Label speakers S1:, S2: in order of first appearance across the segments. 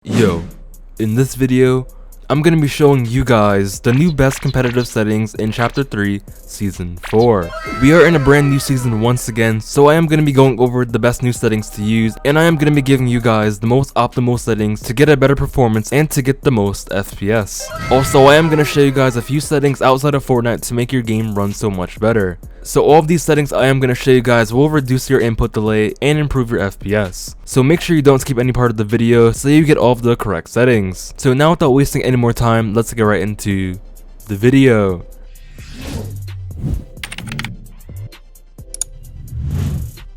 S1: Yo, in this video, I'm going to be showing you guys the new best competitive settings in Chapter 3, Season 4. We are in a brand new season once again, so I am going to be going over the best new settings to use, and I am going to be giving you guys the most optimal settings to get a better performance and to get the most FPS. Also, I am going to show you guys a few settings outside of Fortnite to make your game run so much better. So all of these settings I am going to show you guys will reduce your input delay and improve your FPS. So make sure you don't skip any part of the video so you get all of the correct settings. So now without wasting any more time, let's get right into the video.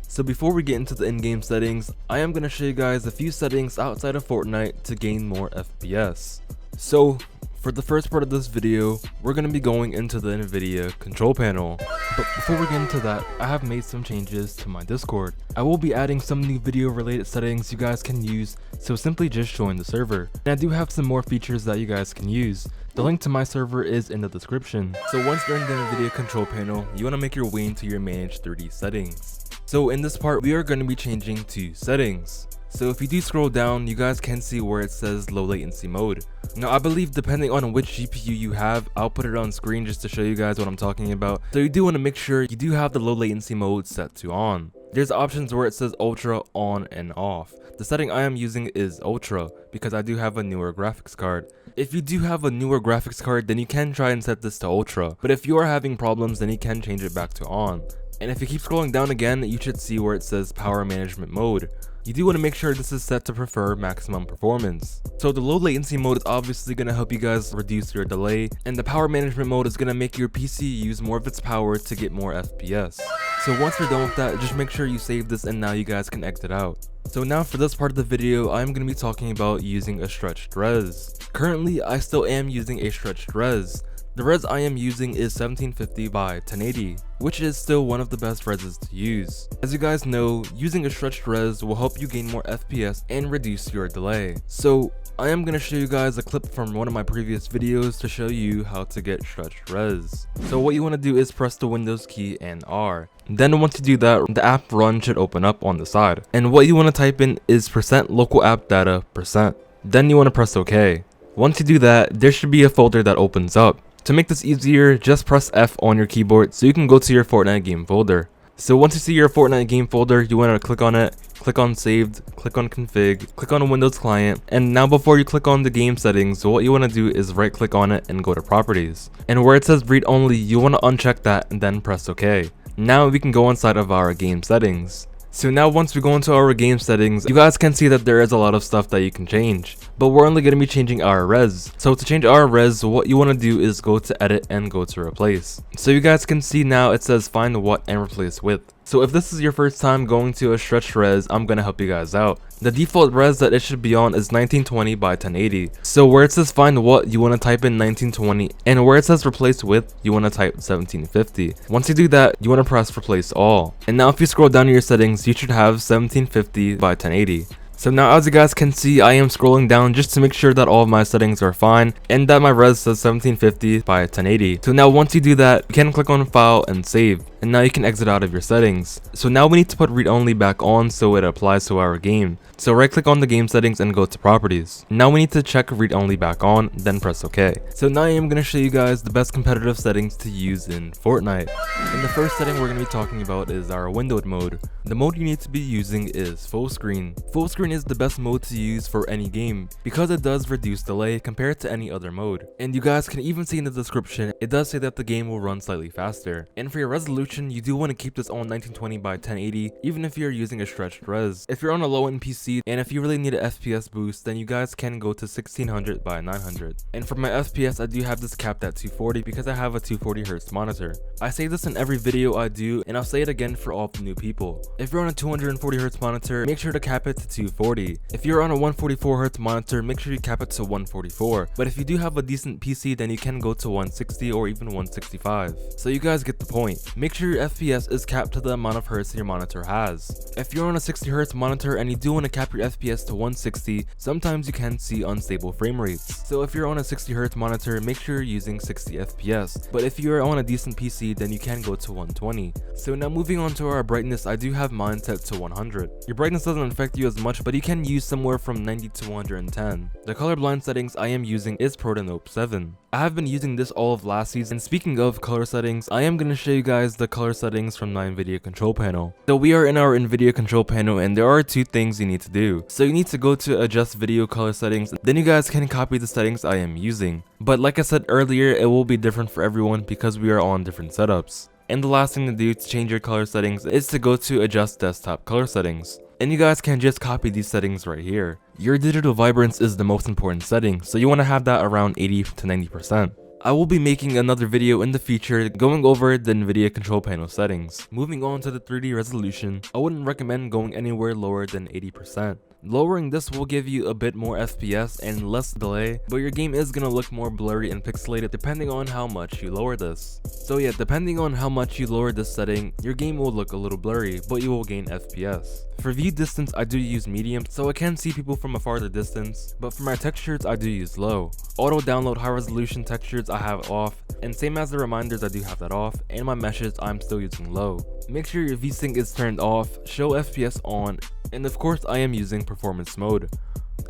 S1: So before we get into the in-game settings, I am going to show you guys a few settings outside of Fortnite to gain more FPS. So for the first part of this video, we're going to be going into the Nvidia control panel. But before we get into that, I have made some changes to my Discord. I will be adding some new video related settings you guys can use, so simply just join the server. And I do have some more features that you guys can use. The link to my server is in the description. So once you're in the Nvidia control panel, you want to make your way into your manage 3D settings. So in this part, we are going to be changing to settings. So if you do scroll down, you guys can see where it says low latency mode. Now I believe depending on which GPU you have, I'll put it on screen just to show you guys what I'm talking about. So you do want to make sure you do have the low latency mode set to on. There's options where it says ultra, on, and off. The setting I am using is ultra because I do have a newer graphics card. If you do have a newer graphics card, then you can try and set this to ultra. But if you are having problems, then you can change it back to on. And if you keep scrolling down again, you should see where it says power management mode. You do want to make sure this is set to prefer maximum performance. So the low latency mode is obviously going to help you guys reduce your delay, and the power management mode is going to make your PC use more of its power to get more FPS. So once you're done with that, just make sure you save this and now you guys can exit out. So now for this part of the video, I'm going to be talking about using a stretched res. Currently, I still am using a stretched res. The res I am using is 1750 by 1080, which is still one of the best reses to use. As you guys know, using a stretched res will help you gain more FPS and reduce your delay. So I am going to show you guys a clip from one of my previous videos to show you how to get stretched res. So what you want to do is press the Windows key and R. Then once you do that, the app run should open up on the side. And what you want to type in is %localappdata%. Then you want to press OK. Once you do that, there should be a folder that opens up. To make this easier, just press F on your keyboard so you can go to your Fortnite game folder. So once you see your Fortnite game folder, you want to click on it, click on saved, click on config, click on Windows client, and now before you click on the game settings, what you want to do is right click on it and go to properties. And where it says read only, you want to uncheck that and then press OK. Now we can go inside of our game settings. So now once we go into our game settings, you guys can see that there is a lot of stuff that you can change. But we're only going to be changing our res. So to change our res, what you want to do is go to edit and go to replace. So you guys can see now it says find what and replace with. So if this is your first time going to a stretched res, I'm going to help you guys out. The default res that it should be on is 1920 by 1080. So where it says find what, you want to type in 1920, and where it says replace with, you want to type 1750. Once you do that, you want to press replace all. And now if you scroll down to your settings, you should have 1750 by 1080. So now as you guys can see, I am scrolling down just to make sure that all of my settings are fine and that my res says 1750 by 1080. So now once you do that, you can click on file and save. And now you can exit out of your settings. So now we need to put read only back on so it applies to our game. So right click on the game settings and go to properties. Now we need to check read only back on, then press OK. So now I am going to show you guys the best competitive settings to use in Fortnite. And the first setting we're going to be talking about is our windowed mode. The mode you need to be using is full screen. Full screen is the best mode to use for any game because it does reduce delay compared to any other mode. And you guys can even see in the description, it does say that the game will run slightly faster. And for your resolution, you do want to keep this on 1920 by 1080 even if you're using a stretched res. If you're on a low end PC and if you really need an FPS boost, then you guys can go to 1600 by 900. And for my FPS, I do have this capped at 240 because I have a 240Hz monitor. I say this in every video I do, and I'll say it again for all the new people. If you're on a 240Hz monitor, make sure to cap it to 240. If you're on a 144Hz monitor, make sure you cap it to 144. But if you do have a decent PC, then you can go to 160 or even 165. So you guys get the point. Make sure sure your FPS is capped to the amount of hertz your monitor has. If you're on a 60Hz monitor and you do want to cap your FPS to 160, sometimes you can see unstable frame rates. So if you're on a 60Hz monitor, make sure you're using 60 FPS. But if you're on a decent PC, then you can go to 120. So now moving on to our brightness, I do have mine set to 100. Your brightness doesn't affect you as much, but you can use somewhere from 90 to 110. The colorblind settings I am using is Nope 7. I have been using this all of last season. Speaking of color settings, I am going to show you guys the color settings from my Nvidia control panel. So we are in our Nvidia control panel and there are two things you need to do. So you need to go to adjust video color settings, then you guys can copy the settings I am using. But like I said earlier, it will be different for everyone because we are on different setups. And the last thing to do to change your color settings is to go to adjust desktop color settings. And you guys can just copy these settings right here. Your digital vibrance is the most important setting, so you want to have that around 80 to 90%. I will be making another video in the future going over the Nvidia control panel settings. Moving on to the 3D resolution, I wouldn't recommend going anywhere lower than 80%. Lowering this will give you a bit more FPS and less delay, but your game is gonna look more blurry and pixelated depending on how much you lower this. So yeah, depending on how much you lower this setting, your game will look a little blurry, but you will gain FPS. For view distance, I do use medium, so I can see people from a farther distance, but for my textures, I do use low. Auto download high resolution textures I have off, and same as the reminders, I do have that off, and my meshes I'm still using low. Make sure your VSync is turned off, show FPS on, and of course I am using performance mode.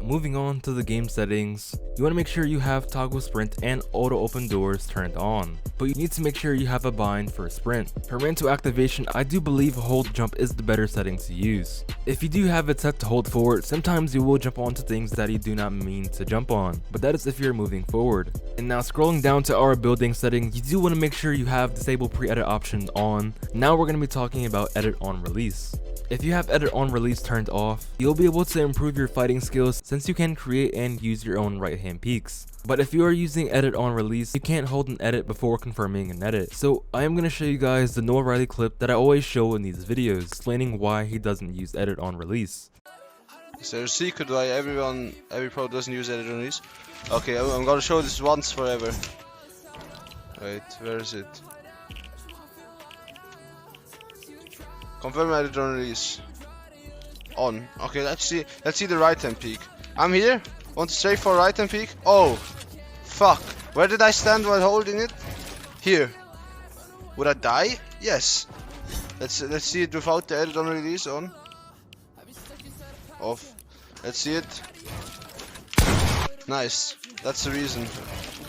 S1: Moving on to the game settings, you want to make sure you have toggle sprint and auto open doors turned on, but you need to make sure you have a bind for sprint. For run to activation, I do believe hold jump is the better setting to use. If you do have it set to hold forward, sometimes you will jump onto things that you do not mean to jump on, but that is if you're moving forward. And now scrolling down to our building settings, you do want to make sure you have disable pre-edit option on. Now we're going to be talking about edit on release. If you have edit on release turned off, you'll be able to improve your fighting skills since you can create and use your own right hand peaks. But if you are using edit on release, you can't hold an edit before confirming an edit. So I am going to show you guys the Noahreyli clip that I always show in these videos, explaining why he doesn't use edit on release.
S2: Is there a secret why every pro doesn't use edit on release? Okay, I'm gonna show this once forever. Wait, where is it? Confirm edit on release. On. Okay, let's see the right hand peak. I'm here. Want to strafe for right hand peak? Oh, fuck. Where did I stand while holding it? Here. Would I die? Yes. Let's see it without the edit on release on. Off. Let's see it. Nice. That's the reason.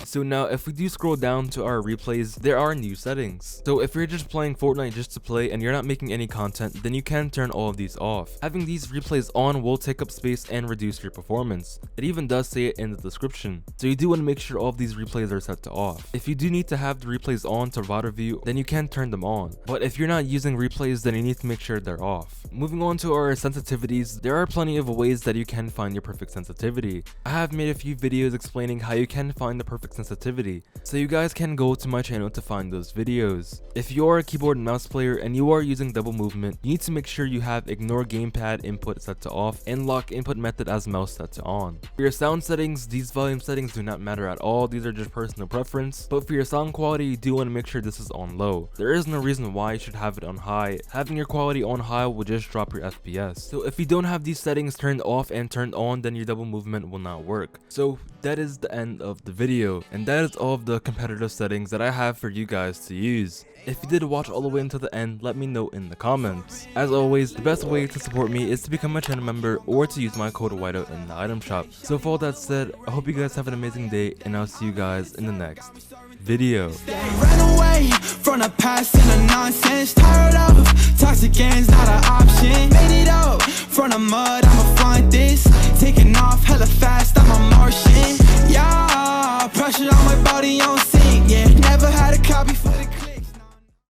S1: So now if we do scroll down to our replays, there are new settings. So if you're just playing Fortnite just to play and you're not making any content, then you can turn all of these off. Having these replays on will take up space and reduce your performance. It even does say it in the description. So you do want to make sure all of these replays are set to off. If you do need to have the replays on to VOD review, then you can turn them on. But if you're not using replays, then you need to make sure they're off. Moving on to our sensitivities, there are plenty of ways that you can find your perfect sensitivity. I have made a few videos explaining how you can find the perfect sensitivity, so you guys can go to my channel to find those videos. If you are a keyboard and mouse player and you are using double movement, you need to make sure you have ignore gamepad input set to off and lock input method as mouse set to on. For your sound settings, these volume settings do not matter at all, these are just personal preference, but for your sound quality, you do want to make sure this is on low. There is no reason why you should have it on high. Having your quality on high will just drop your FPS. So if you don't have these settings turned off and turned on, then your double movement will not work. So that is the end of the video, and that is all of the competitive settings that I have for you guys to use. If you did watch all the way until the end, let me know in the comments. As always, the best way to support me is to become a channel member or to use my code Witeout in the item shop. So for all that said, I hope you guys have an amazing day, and I'll see you guys in the next video.
S3: Ran away from the past and the nonsense. Tired of toxic games, not an option. Made it up from the mud, I'ma find this. Taking off hella fast, I'm a Martian. Yeah, pressure on my body on